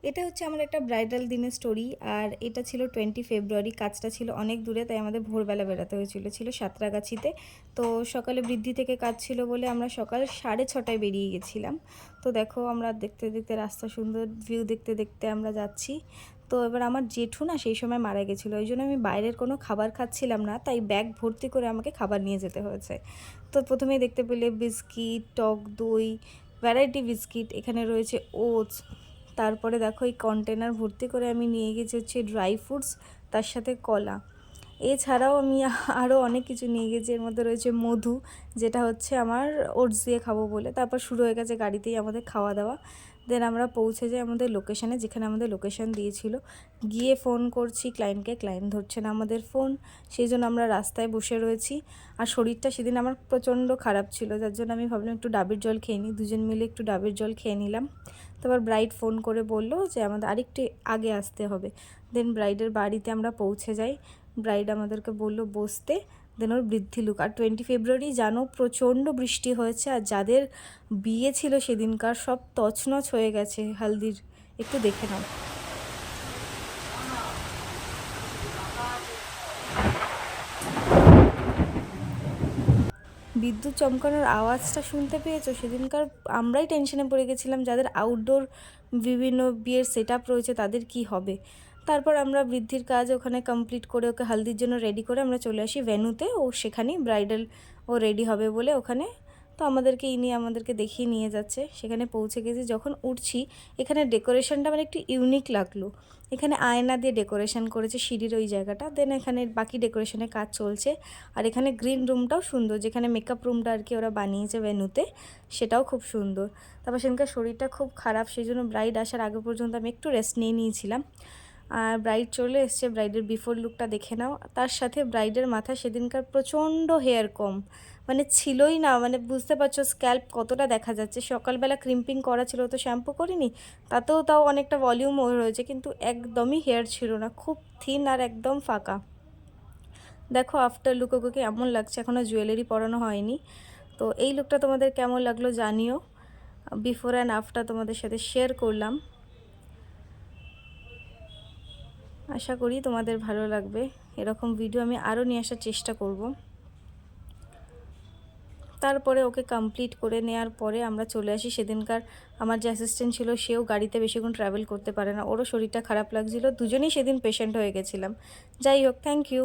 এটা হচ্ছে আমার একটা ব্রাইডাল দিনের স্টোরি। আর এটা ছিল 20 ফেব্রুয়ারি। কাজটা ছিল অনেক দূরে, তাই আমাদের ভোরবেলা বেরোতে হয়েছিল। ছিল সাঁতরাগাছিতে। তো সকালে বৃদ্ধি থেকে কাজ ছিল বলে আমরা সকাল 6:30টায় বেরিয়ে গেছিলাম। তো দেখো আমরা দেখতে দেখতে রাস্তা সুন্দর ভিউ দেখতে দেখতে আমরা যাচ্ছি। তো এবার আমার জেঠু না সেই সময় মারা গেছিলো, ওই জন্য আমি বাইরের কোনো খাবার খাচ্ছিলাম না, তাই ব্যাগ ভর্তি করে আমাকে খাবার নিয়ে যেতে হয়েছে। তো প্রথমেই দেখতে পেলে বিস্কিট, টক দই, ভ্যারাইটি বিস্কিট, এখানে রয়েছে ওটস। তারপরে দেখো এই কন্টেনার ভর্তি করে আমি নিয়ে গেছি হচ্ছে ড্রাই ফ্রুটস, তার সাথে কলা। এছাড়াও আমি আরও অনেক কিছু নিয়ে গেছি, এর মধ্যে রয়েছে মধু, যেটা হচ্ছে আমার ওটস দিয়ে খাবো বলে। তারপর শুরু হয়ে গেছে গাড়িতেই আমাদের খাওয়া দাওয়া। দেন আমরা পৌঁছে যাই আমাদের লোকেশানে, যেখানে আমাদের লোকেশান দিয়েছিল। গিয়ে ফোন করছি ক্লায়েন্টকে, ক্লায়েন্ট ধরছে না আমাদের ফোন, সেই জন্য আমরা রাস্তায় বসে রয়েছি। আর শরীরটা সেদিন আমার প্রচণ্ড খারাপ ছিল, যার জন্য আমি ভাবলাম একটু ডাবের জল খেয়ে নিই। দুজন মিলে একটু ডাবের জল খেয়ে নিলাম। তারপর ব্রাইড ফোন করে বললো যে আমাদের আরেকটু আগে আসতে হবে। দেন ব্রাইডের বাড়িতে আমরা পৌঁছে যাই। ব্রাইড আমাদেরকে বললো বসতে। দেন ওর বৃদ্ধি লুক। আর 20 ফেব্রুয়ারি জানো প্রচণ্ড বৃষ্টি হয়েছে, আর যাদের বিয়ে ছিল সেদিনকার সব তছনছ হয়ে গেছে হালদির। একটু দেখে নাও। বিদ্যুৎ চমকানোর আওয়াজটা শুনতে পেয়েছো? সেদিনকার আমরাই টেনশনে পড়ে গেছিলাম, যাদের আউটডোর বিভিন্ন বিয়ের সেট আপ রয়েছে তাদের কি হবে। তারপর আমরা বৃদ্ধির কাজ ওখানে কমপ্লিট করে ওকে হালদির জন্য রেডি করে আমরা চলে আসি ভেন্যুতে। ও সেখানেই ব্রাইডাল ও রেডি হবে বলে ওখানে। তো আমাদেরকে ইনি আমাদেরকে দেখিয়ে নিয়ে যাচ্ছে। সেখানে পৌঁছে গেছি, যখন উঠছি এখানে ডেকোরেশনটা আমার একটু ইউনিক লাগলো। এখানে আয়না দিয়ে ডেকোরেশন করেছে সিঁড়ির ওই জায়গাটা। দেন এখানে বাকি ডেকোরেশনের কাজ চলছে। আর এখানে গ্রিন রুমটাও সুন্দর, যেখানে মেকআপ রুমটা আর কি ওরা বানিয়েছে ভেন্যুতে, সেটাও খুব সুন্দর। তারপর সেদিনকার শরীরটা খুব খারাপ, সেই জন্য ব্রাইড আসার আগে পর্যন্ত আমি একটু রেস্ট নিয়ে নিয়েছিলাম। আর ব্রাইড চলে এসছে, ব্রাইডের বিফোর লুকটা দেখে নাও। তার সাথে ব্রাইডের মাথায় সেদিনকার প্রচণ্ড হেয়ার কম, মানে ছিলই না, মানে বুঝতে পারছো স্ক্যাল্প কতটা দেখা যাচ্ছে। সকালবেলা ক্রিম্পিং করা ছিল, তো শ্যাম্পু করিনি, তাও অনেকটা ভলিউম রয়েছে, কিন্তু একদমই হেয়ার ছিল না, খুব থিন আর একদম ফাঁকা। দেখো আফটার লুক ওকে কেমন লাগছে, এখনও জুয়েলারি পরানো হয়নি। তো এই লুকটা তোমাদের কেমন লাগলো জানিও। বিফোর অ্যান্ড আফটার তোমাদের সাথে শেয়ার করলাম। আশা করি তোমাদের ভালো লাগবে। এরকম ভিডিও আমি আরও নিয়ে আসার চেষ্টা করব। তারপরে ওকে কমপ্লিট করে নেওয়ার পরে আমরা চলে আসি। সেদিনকার আমার যে অ্যাসিস্ট্যান্ট ছিল সেও গাড়িতে বেশিক্ষণ ট্রাভেল করতে পারে না, ওরও শরীরটা খারাপ লাগছিল, দুজনেই সেদিন পেশেন্ট হয়ে গেছিলাম। যাই হোক, থ্যাংক ইউ।